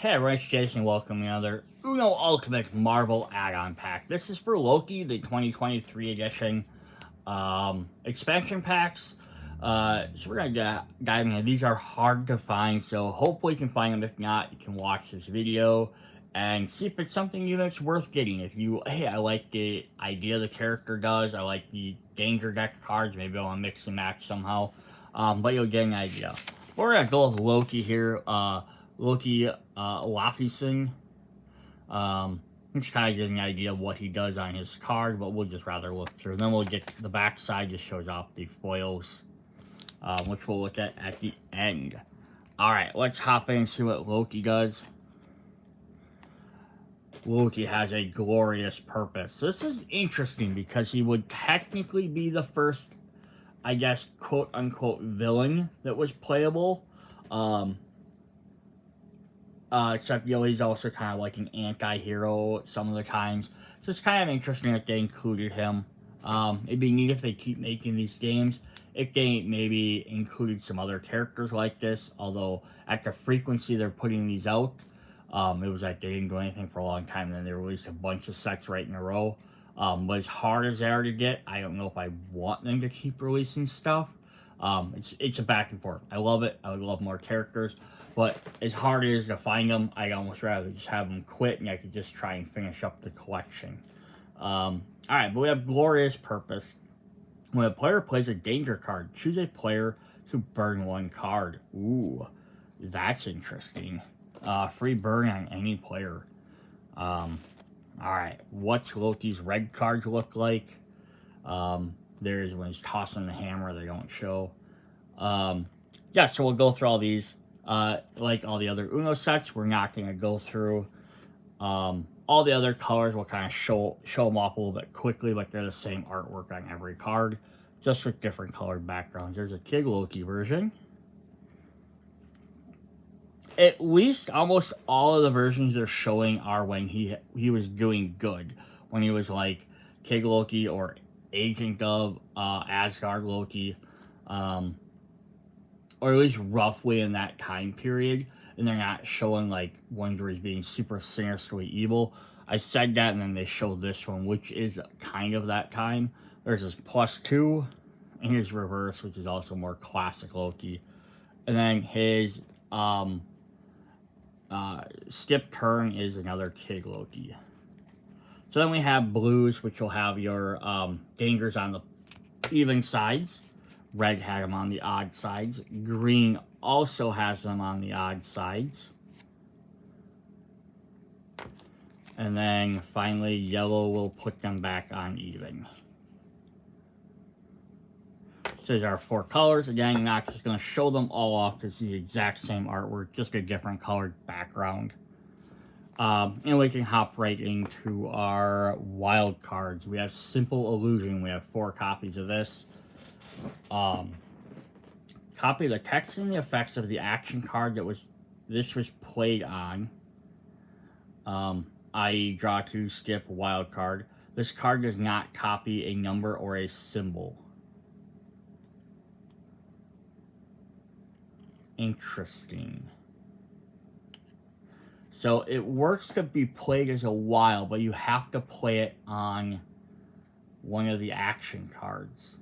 Hey everyone, it's Jason. Welcome to another Uno Ultimate Marvel add-on pack. This is for Loki, the 2023 edition expansion packs. So we're gonna dive in. These are hard to find, so hopefully you can find them. If not, you can watch this video and see if it's something you that's worth getting. If you, hey, I like the idea the character does. I like the Danger Deck cards. Maybe I want to mix and match somehow. But you'll get an idea. We're gonna go with Loki here. Loki Laufeyson. Just kind of getting an idea of what he does on his card, but we'll just rather look through. Then we'll get the back side, just shows off the foils, which we'll look at the end. Alright, let's hop in and see what Loki does. Loki has a glorious purpose. This is interesting because he would technically be the first, I guess, quote-unquote villain that was playable. Except, you know, he's also kind of like an anti-hero some of the times. So it's kind of interesting that they included him. It'd be neat if they keep making these games. If they maybe included some other characters like this. Although, at the frequency they're putting these out, it was like they didn't do anything for a long time. And then they released a bunch of sets right in a row. But as hard as they are to get, I don't know if I want them to keep releasing stuff. It's a back and forth. I love it. I would love more characters. But as hard as it is to find them, I'd almost rather just have them quit and I could just try and finish up the collection. Alright, but we have Glorious Purpose. When a player plays a danger card, choose a player to burn one card. Ooh, that's interesting. Free burn on any player. Alright, what's Loki's red cards look like? There's when he's tossing the hammer, they don't show. Yeah, so we'll go through all these. Like all the other Uno sets, we're not going to go through all the other colors. We'll kind of show them off a little bit quickly, but they're the same artwork on every card, just with different colored backgrounds. There's a Kid Loki version. At least almost all of the versions they're showing are when he was doing good. When he was like Kid Loki or Agent of Asgard Loki. Or at least roughly in that time period, and they're not showing like ones where he's being super sinisterly evil. I said that, and then they show this one, which is kind of that time. There's his +2, and his reverse, which is also more classic Loki. And then his Stip Turn is another Kid Loki. So then we have blues, which will have your dangers on the even sides. Red had them on the odd sides. Green also has them on the odd sides. And then finally, yellow will put them back on even. So these are 4 colors. Again, I'm not just going to show them all off because it's the exact same artwork, just a different colored background. And we can hop right into our wild cards. We have Simple Illusion. We have 4 copies of this. Copy the text and the effects of the action card that this was played on. I.e. draw 2, skip, wild card. This card does not copy a number or a symbol. Interesting. So it works to be played as a wild, but you have to play it on one of the action cards.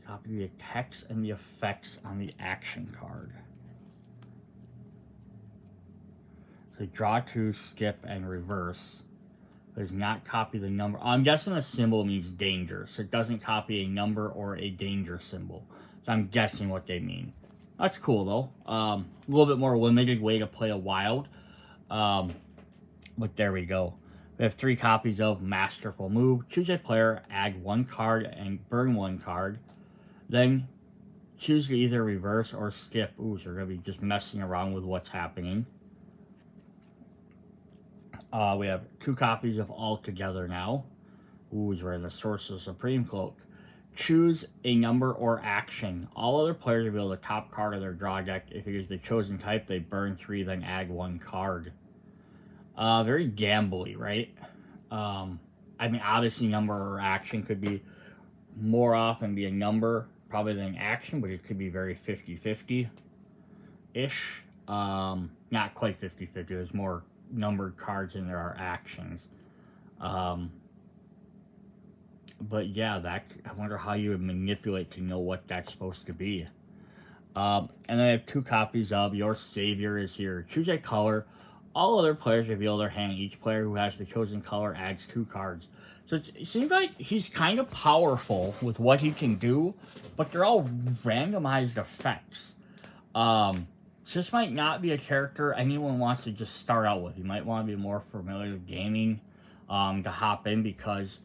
Copy the text and the effects on the action card. So draw 2, skip, and reverse. Does not copy the number. I'm guessing the symbol means danger, so it doesn't copy a number or a danger symbol. So I'm guessing what they mean. That's cool though. A little bit more limited way to play a wild. But there we go. We have 3 copies of Masterful Move. Choose a player, add 1 card, and burn 1 card. Then choose to either reverse or skip. Ooh, so we're going to be just messing around with what's happening. We have 2 copies of All Together now. Ooh, we're in the Sorcerer Supreme Cloak. Choose a number or action. All other players reveal the top card of their draw deck. If it is the chosen type, they burn 3, then add 1 card. Very gambly, right? I mean, obviously number or action could be more often be a number probably than action, but it could be very 50-50. 50-ish. Not quite 50-50. There's more numbered cards than there are actions. But yeah, I wonder how you would manipulate to know what that's supposed to be. And then I have 2 copies of Your Savior is here. Choose a color. All other players reveal their hand. Each player who has the chosen color adds 2 cards. So it seems like he's kind of powerful with what he can do, but they're all randomized effects. This might not be a character anyone wants to just start out with. You might want to be more familiar with gaming to hop in, because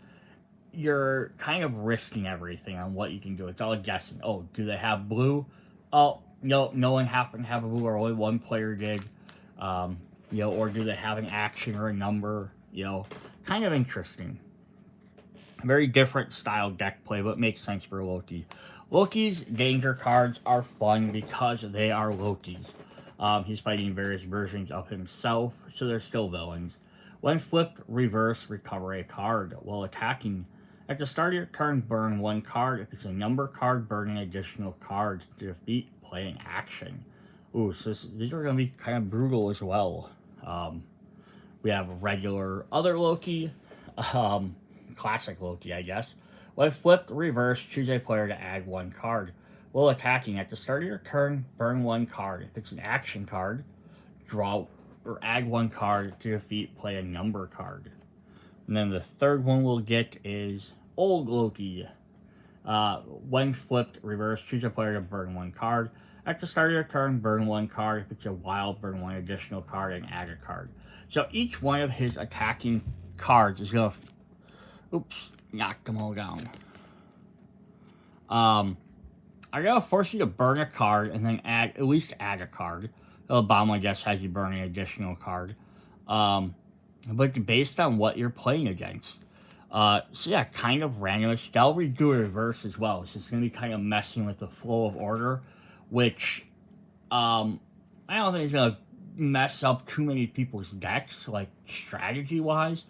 you're kind of risking everything on what you can do. It's all guessing. Oh, do they have blue? Oh, no one happened to have a blue, or only one player did. Or do they have an action or a number? Kind of interesting. Very different style deck play, but makes sense for Loki. Loki's danger cards are fun because they are Loki's. He's fighting various versions of himself, so they're still villains. When flipped, reverse, recover a card. While attacking, at the start of your turn, burn 1 card. If it's a number card, burn an additional card. To defeat, play an action. Ooh, so these are going to be kind of brutal as well. We have regular other Loki, classic Loki, I guess. When flipped, reverse, choose a player to add 1 card. While attacking, at the start of your turn, burn 1 card. If it's an action card, draw or add 1 card. To defeat, play a number card. And then the third one we'll get is Old Loki. When flipped, reverse, choose a player to burn 1 card. At the start of your turn, burn 1 card. If it's a wild, burn 1 additional card and add a card. So each one of his attacking cards is going to... Oops, knocked them all down. I'm going to force you to burn a card and then at least add a card. The bomb, I guess, has you burn an additional card. But based on what you're playing against. So yeah, kind of randomized. They'll redo a reverse as well. So it's going to be kind of messing with the flow of order, which I don't think is going to mess up too many people's decks, like strategy-wise,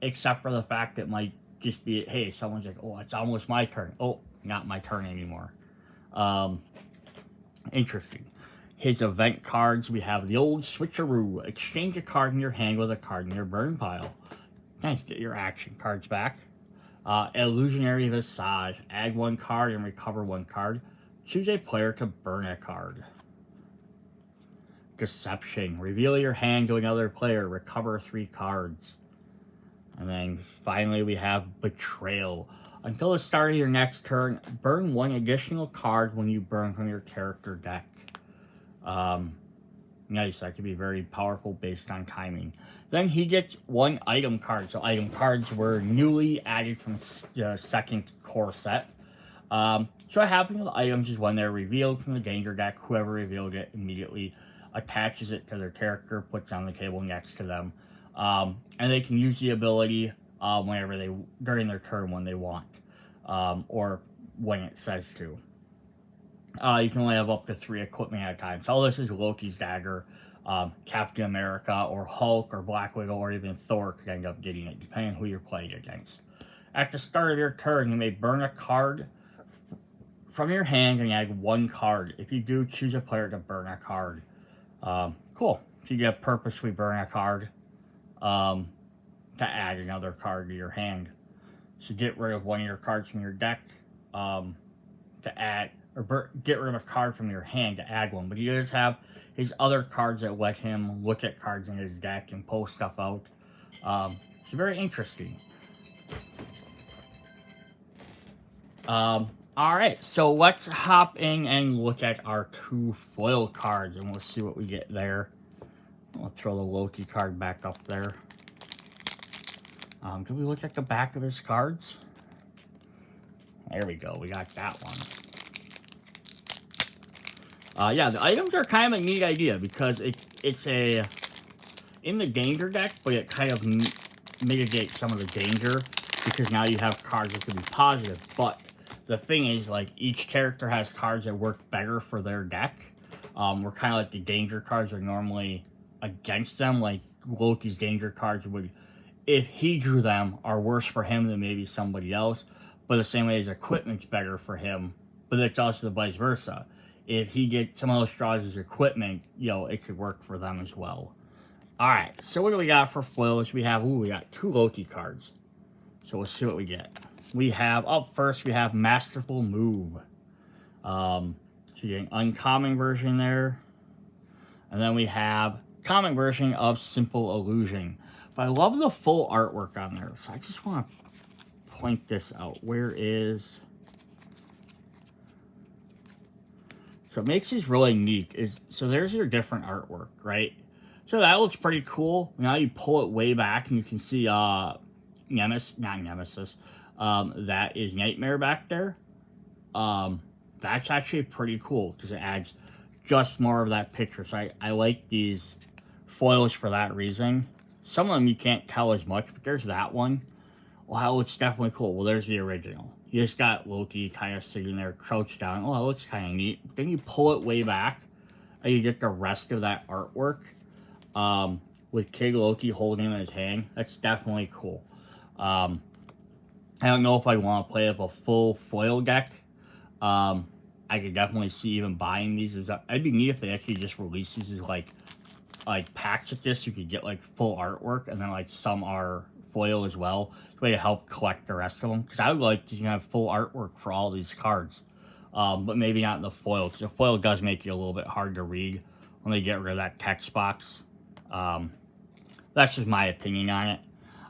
except for the fact that it might just be, hey, someone's like, oh, it's almost my turn. Oh, not my turn anymore. Interesting. His event cards, we have the old switcheroo. Exchange a card in your hand with a card in your burn pile. Nice, get your action cards back. Illusionary Visage. Add 1 card and recover 1 card. Choose a player to burn a card. Deception. Reveal your hand to another player. Recover 3 cards. And then finally we have Betrayal. Until the start of your next turn, burn 1 additional card when you burn from your character deck. Nice, that could be very powerful based on timing. Then he gets 1 item card. So item cards were newly added from the second core set. So what happens with items is when they're revealed from the danger deck, whoever revealed it immediately attaches it to their character, puts it on the table next to them. And they can use the ability whenever during their turn when they want, or when it says to. You can only have up to 3 equipment at a time. So all this is Loki's dagger. Captain America or Hulk or Black Widow or even Thor could end up getting it, depending on who you're playing against. At the start of your turn, you may burn a card from your hand and add 1 card. If you do, choose a player to burn a card. Cool. So you get purposely burn a card to add another card to your hand. So get rid of 1 of your cards from your deck to add, or get rid of a card from your hand to add 1. But he does have his other cards that let him look at cards in his deck and pull stuff out. It's very interesting. Alright, so let's hop in and look at our 2 foil cards, and we'll see what we get there. I'll throw the Loki card back up there. Can we look at the back of his cards? There we go, we got that one. Yeah, the items are kind of a neat idea because it's in the danger deck, but it kind of mitigates some of the danger because now you have cards that can be positive. But the thing is, like, each character has cards that work better for their deck. We're kind of like the danger cards are normally against them. Like Loki's danger cards would, if he drew them, are worse for him than maybe somebody else. But the same way as equipment's better for him, but it's also the vice versa. if he gets some of those draws as equipment, you know, it could work for them as well. Alright, so what do we got for foils? We got 2 Loki cards. So we'll see what we get. We have, up first, we have Masterful Move. So you're getting uncommon version there. And then we have common version of Simple Illusion. But I love the full artwork on there. So I just want to point this out. Where is... So it makes these really neat. So there's your different artwork, right? So that looks pretty cool. Now you pull it way back and you can see not Nemesis. That is Nightmare back there. That's actually pretty cool because it adds just more of that picture. So I like these foils for that reason. Some of them you can't tell as much, but there's that one. Wow, that looks definitely cool. Well, there's the original. You just got Loki kind of sitting there crouched down. Oh, that looks kind of neat. Then you pull it way back and you get the rest of that artwork. With King Loki holding him in his hand. That's definitely cool. I don't know if I want to play up a full foil deck. I could definitely see even buying these. It'd be neat if they actually just release these as like packs of this. You could get like full artwork and then like some are foil as well. It's a way to help collect the rest of them. Because I would like to have full artwork for all these cards. But maybe not in the foil. Because the foil does make it a little bit hard to read when they get rid of that text box. That's just my opinion on it.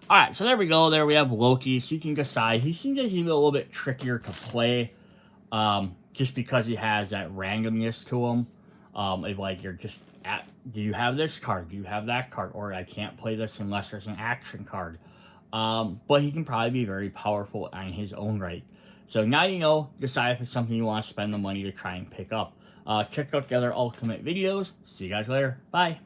Alright, so there we go. There we have Loki. So you can decide. He seems like he's a little bit trickier to play. Just because he has that randomness to him. If like you're just at, do you have this card? Do you have that card? Or I can't play this unless there's an action card. But he can probably be very powerful on his own right. So now you know, decide if it's something you want to spend the money to try and pick up. Check out the other Ultimate videos. See you guys later. Bye.